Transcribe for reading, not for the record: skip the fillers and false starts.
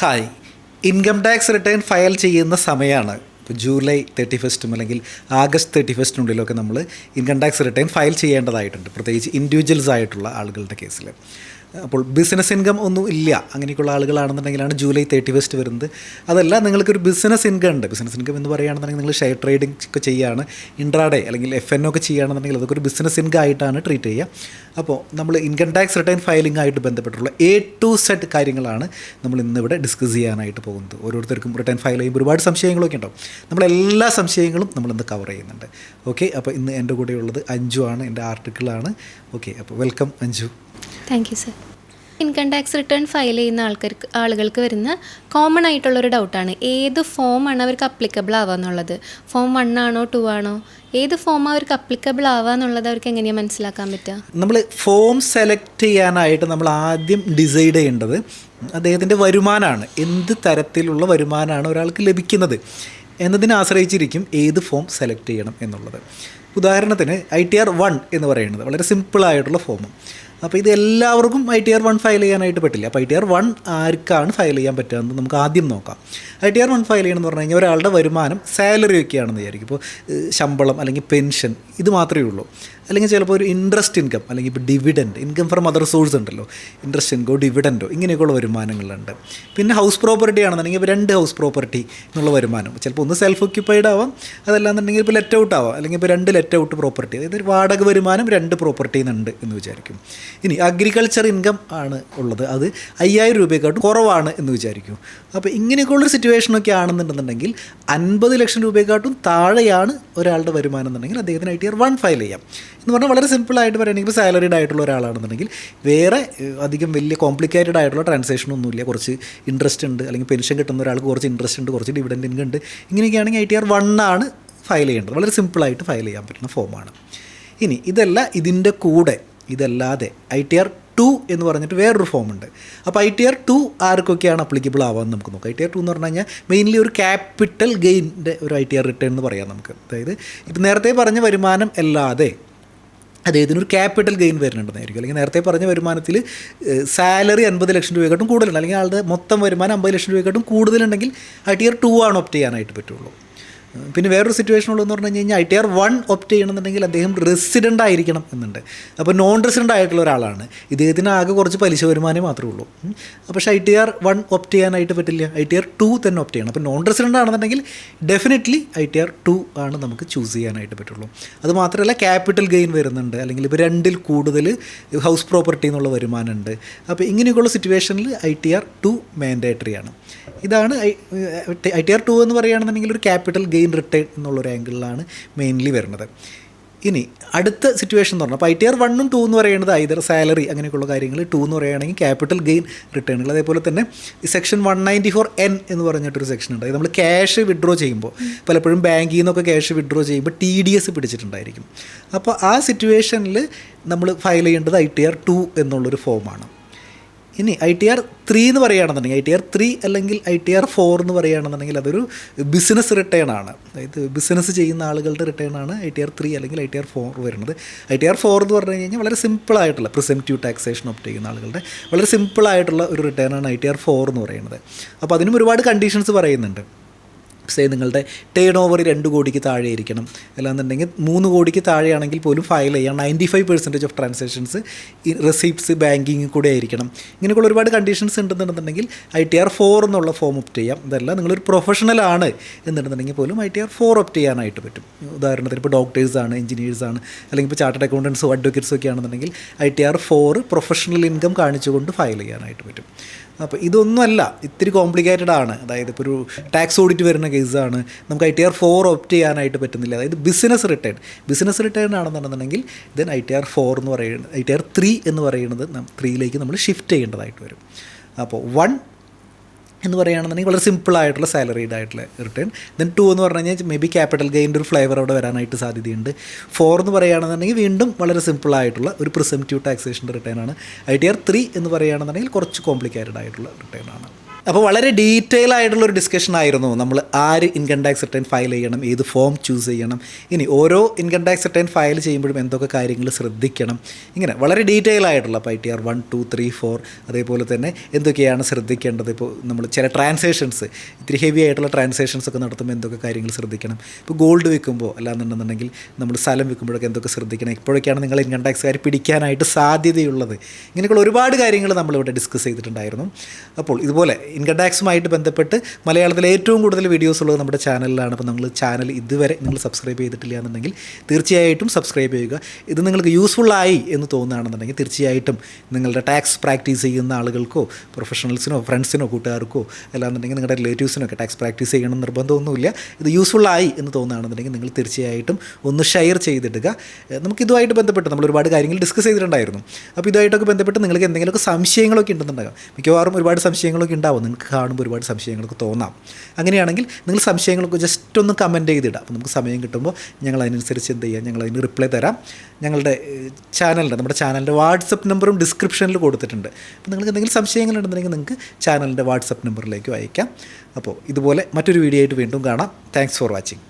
Hi. Income tax return file ചെയ്യുന്ന സമയമാണ് ഇപ്പോൾ ജൂലൈ 31 അല്ലെങ്കിൽ ആഗസ്റ്റ് 31 നമ്മൾ ഇൻകം ടാക്സ് റിട്ടേൺ ഫയൽ ചെയ്യേണ്ടതായിട്ടുണ്ട്, പ്രത്യേകിച്ച് ഇൻഡിവിജ്വൽസ് ആയിട്ടുള്ള ആളുകളുടെ കേസിൽ. അപ്പോൾ ബിസിനസ് ഇൻകം ഒന്നും ഇല്ല അങ്ങനെയൊക്കെയുള്ള ആളുകളാണെന്നുണ്ടെങ്കിലാണ് ജൂലൈ 31 വരുന്നത്. അതല്ല, നിങ്ങൾക്കൊരു ബിസിനസ് ഇൻകം ഉണ്ട്. ബിസിനസ് ഇൻകം എന്ന് പറയുകയാണെന്നുണ്ടെങ്കിൽ നിങ്ങൾ ഷെയർ ട്രേഡിംഗ് ഒക്കെ ചെയ്യുകയാണ്, ഇൻട്രാഡേ അല്ലെങ്കിൽ FNO ഒക്കെ ചെയ്യുകയാണെന്നുണ്ടെങ്കിൽ അതൊക്കെ ഒരു ബിസിനസ് ഇൻകം ആയിട്ടാണ് ട്രീറ്റ് ചെയ്യുക. അപ്പോൾ നമ്മൾ ഇൻകം ടാക്സ് റിട്ടേൺ ഫയലിംഗ് ആയിട്ട് ബന്ധപ്പെട്ടുള്ള A to Z കാര്യങ്ങളാണ് നമ്മൾ ഇന്നിവിടെ ഡിസ്കസ് ചെയ്യാനായിട്ട് പോകുന്നത്. ഓരോരുത്തർക്കും റിട്ടേൺ ഫയൽ ചെയ്യുമ്പോൾ ഒരുപാട് സംശയങ്ങളൊക്കെ ഉണ്ടാവും. നമ്മളെല്ലാ സംശയങ്ങളും നമ്മളിന്ന് കവർ ചെയ്യുന്നുണ്ട്. ഓക്കെ, അപ്പോൾ ഇന്ന് എൻ്റെ കൂടെയുള്ളത് അഞ്ജു ആണ്, എൻ്റെ ആർട്ടിക്കിളാണ്. ഓക്കെ, അപ്പോൾ welcome Anju. Thank you sir. Income tax return file ചെയ്യുന്ന ആളുകൾക്ക് വരുന്ന കോമൺ ആയിട്ടുള്ളൊരു ഡൗട്ടാണ് ഏത് ഫോമാണ് അവർക്ക് അപ്ലിക്കബിൾ ആവുക എന്നുള്ളത്. ഫോം 1 ആണോ 2 ആണോ, ഏത് ഫോം അവർക്ക് അപ്ലിക്കബിൾ ആവുക എന്നുള്ളത് അവർക്ക് എങ്ങനെയാണ് മനസ്സിലാക്കാൻ പറ്റുക? നമ്മൾ ഫോം സെലക്ട് ചെയ്യാനായിട്ട് നമ്മൾ ആദ്യം ഡിസൈഡ് ചെയ്യേണ്ടത് അദ്ദേഹത്തിൻ്റെ വരുമാനമാണ്. എന്ത് തരത്തിലുള്ള വരുമാനമാണ് ഒരാൾക്ക് ലഭിക്കുന്നത് എന്നതിനെ ആശ്രയിച്ചിരിക്കും ഏത് ഫോം സെലക്ട് ചെയ്യണം എന്നുള്ളത്. ഉദാഹരണത്തിന് ITR 1 എന്ന് പറയുന്നത് വളരെ സിമ്പിളായിട്ടുള്ള ഫോമും. അപ്പോൾ ഇത് എല്ലാവർക്കും ITR 1 ഫയൽ ചെയ്യാനായിട്ട് പറ്റില്ല. അപ്പോൾ ITR 1 ആർക്കാണ് ഫയൽ ചെയ്യാൻ പറ്റുക എന്ന് നമുക്ക് ആദ്യം നോക്കാം. ITR 1 ഫയൽ ചെയ്യണമെന്ന് പറഞ്ഞു കഴിഞ്ഞാൽ ഒരാളുടെ വരുമാനം സാലറി ഒക്കെയാണെന്ന് വിചാരിക്കും. ഇപ്പോൾ ശമ്പളം അല്ലെങ്കിൽ പെൻഷൻ ഇത് മാത്രമേ ഉള്ളൂ. അല്ലെങ്കിൽ ചിലപ്പോൾ ഒരു ഇൻട്രസ്റ്റ് ഇൻകം അല്ലെങ്കിൽ ഇപ്പോൾ dividend income from other source ഉണ്ടല്ലോ, ഇൻട്രസ്റ്റ് ഇൻകോ ഡിവിഡൻറ്റോ ഇങ്ങനെയൊക്കെയുള്ള വരുമാനങ്ങളുണ്ട്. പിന്നെ ഹൗസ് പ്രോപ്പർട്ടി ആണെന്നുണ്ടെങ്കിൽ ഇപ്പോൾ 2 ഹൗസ് പ്രോപ്പർട്ടി എന്നുള്ള വരുമാനം, ചിലപ്പോൾ ഒന്ന് സെൽഫ് ഒക്യുപ്പൈഡ് ആവാം, അതല്ലാന്നുണ്ടെങ്കിൽ ഇപ്പോൾ ലെറ്റ് ഔട്ട് ആവാം, അല്ലെങ്കിൽ ഇപ്പോൾ 2 ലെറ്റ് ഔട്ട് പ്രോപ്പർട്ടി, അതായത് ഒരു വാടക വരുമാനം 2 പ്രോപ്പർട്ടിയിൽ നിന്നുണ്ട് എന്ന് വിചാരിക്കും. ഇനി അഗ്രികൾച്ചർ ഇൻകം ആണ് ഉള്ളത്, അത് 5000 രൂപയെക്കാട്ടും കുറവാണ് എന്ന് വിചാരിക്കും. അപ്പോൾ ഇങ്ങനെയൊക്കെയുള്ളൊരു സിറ്റുവേഷനൊക്കെ ആണെന്നുണ്ടെന്നുണ്ടെങ്കിൽ 50 ലക്ഷം രൂപയെക്കാട്ടും താഴെയാണ് ഒരാളുടെ വരുമാനം എന്നുണ്ടെങ്കിൽ അദ്ദേഹത്തിന് ITR 1 ഫയൽ ചെയ്യാം. എന്ന് പറഞ്ഞാൽ വളരെ സിമ്പിളായിട്ട് പറയുകയാണെങ്കിൽ ഇപ്പോൾ സാലറീഡ് ആയിട്ടുള്ള ഒരാളാണെന്നുണ്ടെങ്കിൽ വേറെ അധികം വലിയ കോംപ്ലിക്കേറ്റഡ് ആയിട്ടുള്ള ട്രാൻസാക്ഷനൊന്നുമില്ല, കുറച്ച് ഇൻട്രസ്റ്റ് ഉണ്ട്, അല്ലെങ്കിൽ പെൻഷൻ കിട്ടുന്ന ഒരാൾക്ക് കുറച്ച് ഇൻട്രസ്റ്റ് ഉണ്ട്, കുറച്ച് ഡിവിഡൻഡ് ഇൻകം ഉണ്ട്, ഇങ്ങനെയൊക്കെയാണെങ്കിൽ ITR 1 ആണ് ഫയൽ ചെയ്യേണ്ടത്. വളരെ സിമ്പിളായിട്ട് ഫയൽ ചെയ്യാൻ പറ്റുന്ന ഫോമാണ്. ഇനി ഇതിൻ്റെ കൂടെ ഇതല്ലാതെ ITR 2 എന്ന് പറഞ്ഞിട്ട് വേറൊരു ഫോമുണ്ട്. അപ്പോൾ ITR 2 ആർക്കൊക്കെയാണ് അപ്ലിക്കബിൾ ആവാമെന്ന് നമുക്ക് നോക്കാം. ITR 2 എന്ന് പറഞ്ഞു കഴിഞ്ഞാൽ മെയിൻലി ഒരു ക്യാപിറ്റൽ ഗെയിൻ്റെ ഒരു ITR റിട്ടേൺ എന്ന് പറയാം നമുക്ക്. അതായത് ഇപ്പം നേരത്തെ പറഞ്ഞ വരുമാനം അല്ലാതെ അദ്ദേഹത്തിനൊരു ക്യാപിറ്റൽ ഗെയിൻ വരുന്നുണ്ടെന്നായിരിക്കും. അല്ലെങ്കിൽ നേരത്തെ പറഞ്ഞ വരുമാനത്തിൽ സാലറി 50 ലക്ഷം രൂപയെക്കാട്ടും കൂടുതലുണ്ട്, അല്ലെങ്കിൽ ആളുടെ മൊത്തം വരുമാനം 50 ലക്ഷം രൂപയെക്കാട്ടും കൂടുതലുണ്ടെങ്കിൽ ITR 2 ആണ് ഓപ്റ്റ് ചെയ്യാനായിട്ട് പറ്റുള്ളൂ. പിന്നെ വേറൊരു സിറ്റുവേഷൻ ഉള്ളതെന്ന് പറഞ്ഞു കഴിഞ്ഞാൽ ITR 1 ഓപ്റ്റ് ചെയ്യണമെന്നുണ്ടെങ്കിൽ അദ്ദേഹം റെസിഡൻ്റ് ആയിരിക്കണം എന്നുണ്ട്. അപ്പോൾ നോൺ റെസിഡൻ്റ് ആയിട്ടുള്ള ഒരാളാണ്, ഇദ്ദേഹത്തിന് ആകെ കുറച്ച് പലിശ വരുമാനമേ മാത്രമേ ഉള്ളൂ. പക്ഷേ ITR 1 ഓപ്റ്റ് ചെയ്യാനായിട്ട് പറ്റില്ല, ITR 2 തന്നെ ഓപ്റ്റ് ചെയ്യണം. അപ്പോൾ നോൺ റെസിഡൻ്റ് ആണെന്നുണ്ടെങ്കിൽ ഡെഫിനറ്റ്ലി ITR 2 ആണ് നമുക്ക് ചൂസ് ചെയ്യാനായിട്ട് പറ്റുള്ളൂ. അതുമാത്രമല്ല ക്യാപിറ്റൽ ഗെയിൻ വരുന്നുണ്ട്, അല്ലെങ്കിൽ ഇപ്പോൾ 2-ൽ കൂടുതൽ ഹൗസ് പ്രോപ്പർട്ടി എന്നുള്ള വരുമാനമുണ്ട്. അപ്പോൾ ഇങ്ങനെയൊക്കെയുള്ള സിറ്റുവേഷനിൽ ITR 2 മാൻഡേറ്ററി ആണ്. ഇതാണ് ITR 2 എന്ന് പറയുകയാണെന്നുണ്ടെങ്കിൽ ഒരു ക്യാപിറ്റൽ ഗെയിൻ റിട്ടേൺ എന്നുള്ളൊരു ആംഗിളിലാണ് മെയിൻലി വരുന്നത്. ഇനി അടുത്ത സിറ്റുവേഷൻ എന്ന് പറഞ്ഞാൽ അപ്പോൾ ITR 1 ഉം 2 എന്ന് പറയുന്നത് ഐദർ സാലറി അങ്ങനെയൊക്കെയുള്ള കാര്യങ്ങൾ, 2 എന്ന് പറയുകയാണെങ്കിൽ ക്യാപിറ്റൽ ഗെയിൻ റിട്ടേണുകൾ. അതേപോലെ തന്നെ ഈ സെക്ഷൻ 194N എന്ന് പറഞ്ഞിട്ടൊരു സെക്ഷൻ ഉണ്ട്. നമ്മൾ ക്യാഷ് വിഡ്രോ ചെയ്യുമ്പോൾ പലപ്പോഴും ബാങ്കിൽ നിന്നൊക്കെ ക്യാഷ് വിഡ്രോ ചെയ്യുമ്പോൾ TDS പിടിച്ചിട്ടുണ്ടായിരിക്കും. അപ്പോൾ ആ സിറ്റുവേഷനിൽ നമ്മൾ ഫയൽ ചെയ്യേണ്ടത് ITR 2 എന്നുള്ളൊരു ഫോമാണ്. ഇനി ITR 3 എന്ന് പറയുകയാണെന്നുണ്ടെങ്കിൽ ITR 3 അല്ലെങ്കിൽ ITR 4 എന്ന് പറയുകയാണെന്നുണ്ടെങ്കിൽ അതൊരു ബിസിനസ് റിട്ടേൺ ആണ്. അതായത് ബിസിനസ് ചെയ്യുന്ന ആളുകളുടെ റിട്ടേൺ ആണ് ITR 3 അല്ലെങ്കിൽ ITR 4 വരുന്നത്. ITR 4 എന്ന് പറഞ്ഞു കഴിഞ്ഞാൽ വളരെ സിമ്പിളായിട്ടുള്ള പ്രിസംപ്റ്റീവ് ടാക്സേഷൻ ഓപ്റ്റ് ചെയ്യുന്ന ആളുകളുടെ വളരെ സിമ്പിളായിട്ടുള്ള ഒരു റിട്ടേൺ ആണ് ITR 4 എന്ന് പറയുന്നത്. അപ്പോൾ അതിനും ഒരുപാട് കണ്ടീഷൻസ് പറയുന്നുണ്ട്. നിങ്ങളുടെ ടേൺ ഓവർ 2 കോടിക്ക് താഴെ ആയിരിക്കണം, അല്ലാന്നുണ്ടെങ്കിൽ 3 കോടിക്ക് താഴെയാണെങ്കിൽ പോലും ഫയൽ ചെയ്യാം. 95% ഓഫ് ട്രാൻസാക്ഷൻസ് റെസിപ്റ്റ്സ് ബാങ്കിങ് കൂടെ ആയിരിക്കണം. ഇങ്ങനെയൊക്കെയുള്ള ഒരുപാട് കണ്ടീഷൻസ് ഉണ്ടെന്നുണ്ടെന്നുണ്ടെങ്കിൽ ITR 4 എന്നുള്ള ഫോം ഓപ്റ്റ് ചെയ്യാം. ഇതല്ല, നിങ്ങളൊരു പ്രൊഫഷണലാണ് എന്നുണ്ടെന്നുണ്ടെങ്കിൽ പോലും ITR 4 ഓപ്റ്റ് ചെയ്യാനായിട്ട് പറ്റും. ഉദാഹരണത്തിന് ഇപ്പോൾ ഡോക്ടേഴ്സാണ്, എഞ്ചിനീയേഴ്സാണ്, അല്ലെങ്കിൽ ഇപ്പോൾ ചാർട്ടേഡ് അക്കൗണ്ടൻസോ അഡ്വക്കേറ്റ്സോ ഒക്കെ ആണെന്നുണ്ടെങ്കിൽ ITR 4 പ്രൊഫഷണൽ ഇൻകം കാണിച്ചുകൊണ്ട് ഫയൽ ചെയ്യാനായിട്ട് പറ്റും. അപ്പോൾ ഇതൊന്നുമല്ല, ഇത്തിരി കോംപ്ലിക്കേറ്റഡ് ആണ്. അതായത് ഇപ്പോൾ ഒരു ടാക്സ് ഓഡിറ്റ് വരുന്ന കേസാണ്, നമുക്ക് ITR 4 ഓപ്റ്റ് ചെയ്യാനായിട്ട് പറ്റുന്നില്ല. അതായത് ബിസിനസ് റിട്ടേൺ ആണെന്നുണ്ടെന്നുണ്ടെങ്കിൽ ദെൻ ITR 4 എന്ന് പറയുന്നത് ITR 3 എന്ന് പറയുന്നത് 3ലേക്ക് നമ്മൾ ഷിഫ്റ്റ് ചെയ്യേണ്ടതായിട്ട് വരും. അപ്പോൾ 1 എന്ന് പറയുകയാണെന്നുണ്ടെങ്കിൽ വളരെ സിമ്പിളായിട്ടുള്ള സാലറീഡ് ആയിട്ടുള്ള റിട്ടേൺ. ദെൻ 2 എന്ന് പറഞ്ഞു കഴിഞ്ഞാൽ മേ ബി ക്യാപിറ്റൽ ഗെയിൻ്റെ ഒരു ഫ്ലേവർ അവിടെ വരാനായിട്ട് സാധ്യതയുണ്ട്. 4 എന്ന് പറയുകയാണെന്നുണ്ടെങ്കിൽ വീണ്ടും വളരെ സിമ്പിളായിട്ടുള്ള ഒരു പ്രിസംപ്റ്റീവ് ടാക്സേഷൻ്റെ റിട്ടേൺ ആണ്. ITR 3 എന്ന് പറയുകയാണെന്നുണ്ടെങ്കിൽ കുറച്ച് കോംപ്ലിക്കേറ്റഡ് ആയിട്ടുള്ള റിട്ടേൺ ആണ്. അപ്പോൾ വളരെ ഡീറ്റെയിൽ ആയിട്ടുള്ളൊരു ഡിസ്കഷൻ ആയിരുന്നു നമ്മൾ ആര് ഇൻകം ടാക്സ് റിട്ടേൺ ഫയൽ ചെയ്യണം, ഏത് ഫോം ചൂസ് ചെയ്യണം, ഇനി ഓരോ ഇൻകം ടാക്സ് റിട്ടേൺ ഫയൽ ചെയ്യുമ്പോഴും എന്തൊക്കെ കാര്യങ്ങൾ ശ്രദ്ധിക്കണം, ഇങ്ങനെ വളരെ ഡീറ്റെയിൽ ആയിട്ടുള്ള ഇപ്പോൾ ITR 1, 2, 3, 4 അതേപോലെ തന്നെ എന്തൊക്കെയാണ് ശ്രദ്ധിക്കേണ്ടത്. ഇപ്പോൾ നമ്മൾ ചില ട്രാൻസാക്ഷൻസ് ഇത്തിരി ഹെവി ആയിട്ടുള്ള ട്രാൻസാക്ഷൻസ് ഒക്കെ നടത്തുമ്പോൾ എന്തൊക്കെ കാര്യങ്ങൾ ശ്രദ്ധിക്കണം, ഇപ്പോൾ ഗോൾഡ് വിൽക്കുമ്പോൾ അല്ലാന്നുണ്ടെന്നുണ്ടെങ്കിൽ നമ്മൾ സ്ഥലം വിൽക്കുമ്പോഴൊക്കെ എന്തൊക്കെ ശ്രദ്ധിക്കണം, എപ്പോഴൊക്കെയാണ് നിങ്ങൾ ഇൻകം ടാക്സുകാർ പിടിക്കാനായിട്ട് സാധ്യതയുള്ളത്, ഇങ്ങനെയൊക്കെയുള്ള ഒരുപാട് കാര്യങ്ങൾ നമ്മളിവിടെ ഡിസ്കസ് ചെയ്തിട്ടുണ്ടായിരുന്നു. അപ്പോൾ ഇതുപോലെ ഇൻകം ടാക്സുമായിട്ട് ബന്ധപ്പെട്ട് മലയാളത്തിൽ ഏറ്റവും കൂടുതൽ വീഡിയോസ് ഉള്ളത് നമ്മുടെ ചാനലിലാണ്. അപ്പോൾ നിങ്ങൾ ചാനൽ ഇതുവരെ നിങ്ങൾ സബ്സ്ക്രൈബ് ചെയ്തിട്ടില്ല എന്നുണ്ടെങ്കിൽ തീർച്ചയായിട്ടും സബ്സ്ക്രൈബ് ചെയ്യുക. ഇത് നിങ്ങൾക്ക് യൂസ്ഫുള്ളായി എന്ന് തോന്നുകയാണെന്നുണ്ടെങ്കിൽ തീർച്ചയായിട്ടും നിങ്ങളുടെ ടാക്സ് പ്രാക്ടീസ് ചെയ്യുന്ന ആളുകൾക്കോ പ്രൊഫഷണൽസിനോ ഫ്രണ്ട്സിനോ കൂട്ടുകാർക്കോ അല്ലാന്നുണ്ടെങ്കിൽ നിങ്ങളുടെ റിലേറ്റീവ്സിനൊക്കെ ടാക്സ് പ്രാക്ടീസ് ചെയ്യണം നിർബന്ധമൊന്നുമില്ല. ഇത് യൂസ്ഫുള്ളായി എന്ന് തോന്നുകയാണെന്നുണ്ടെങ്കിൽ നിങ്ങൾ തീർച്ചയായിട്ടും ഒന്ന് ഷെയർ ചെയ്തിടുക. നമുക്ക് ഇതുമായിട്ട് ബന്ധപ്പെട്ട് നമ്മൾ ഒരുപാട് കാര്യങ്ങൾ ഡിസ്കസ് ചെയ്തിട്ടുണ്ടായിരുന്നു. അപ്പോൾ ഇതുമായിട്ടൊക്കെ ബന്ധപ്പെട്ട് നിങ്ങൾക്ക് എന്തെങ്കിലുമൊക്കെ സംശയങ്ങളൊക്കെ ഉണ്ടെന്നുണ്ടാകാം. മിക്കവാറും ഒരുപാട് സംശയങ്ങളൊക്കെ ഉണ്ടാവും, നിങ്ങൾക്ക് കാണുമ്പോൾ ഒരുപാട് സംശയങ്ങളൊക്കെ തോന്നാം. അങ്ങനെയാണെങ്കിൽ നിങ്ങൾ സംശയങ്ങളൊക്കെ ജസ്റ്റ് ഒന്ന് കമൻറ്റ് ചെയ്തിടാം. അപ്പോൾ നമുക്ക് സമയം കിട്ടുമ്പോൾ ഞങ്ങൾ അതിനനുസരിച്ച് എന്ത് ചെയ്യാം, ഞങ്ങൾ അതിന് റിപ്ലൈ തരാം. ഞങ്ങളുടെ നമ്മുടെ ചാനലിൻ്റെ വാട്സപ്പ് നമ്പറും ഡിസ്ക്രിപ്ഷനിൽ കൊടുത്തിട്ടുണ്ട്. അപ്പോൾ നിങ്ങൾക്ക് എന്തെങ്കിലും സംശയങ്ങളുണ്ടെന്നുണ്ടെങ്കിൽ നിങ്ങൾക്ക് ചാനലിൻ്റെ വാട്സപ്പ് നമ്പറിലേക്ക് അയക്കാം. അപ്പോൾ ഇതുപോലെ മറ്റൊരു വീഡിയോ ആയിട്ട് വീണ്ടും കാണാം. Thanks for watching.